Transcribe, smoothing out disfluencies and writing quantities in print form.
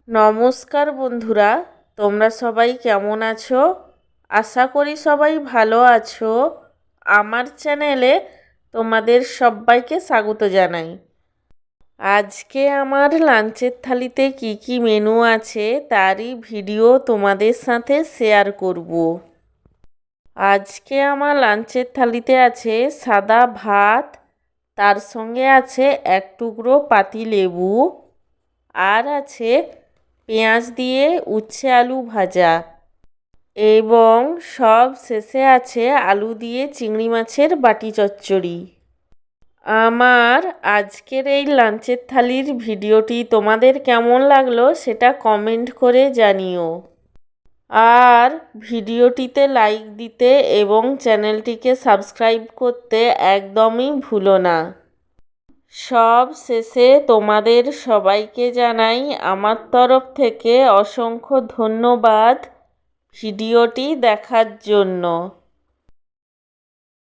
নমস্কার বন্ধুরা, তোমরা সবাই কেমন আছো? আশা করি সবাই ভালো আছো। আমার চ্যানেলে তোমাদের সবাইকে স্বাগত জানাই। আজকে আমার লাঞ্চের থালিতে কি কি মেনু আছে তারই ভিডিও তোমাদের সাথে শেয়ার করব। আজকে আমার লাঞ্চের থালিতে আছে সাদা ভাত, তার সঙ্গে আছে এক টুকরো পাতিলেবু, আর আছে পেঁয়াজ দিয়ে উচ্ছে আলু ভাজা, এবং সব শেষে আছে আলু দিয়ে চিংড়ি মাছের বাটি চচ্চড়ি। আমার আজকের এই লাঞ্চের থালির ভিডিওটি তোমাদের কেমন লাগলো সেটা কমেন্ট করে জানিও। আর ভিডিওটিতে লাইক দিতে এবং চ্যানেলটিকে সাবস্ক্রাইব করতে একদমই ভুলো না। সব শেষে তোমাদের সবাইকে জানাই আমার তরফ থেকে অসংখ্য ধন্যবাদ ভিডিওটি দেখার জন্য।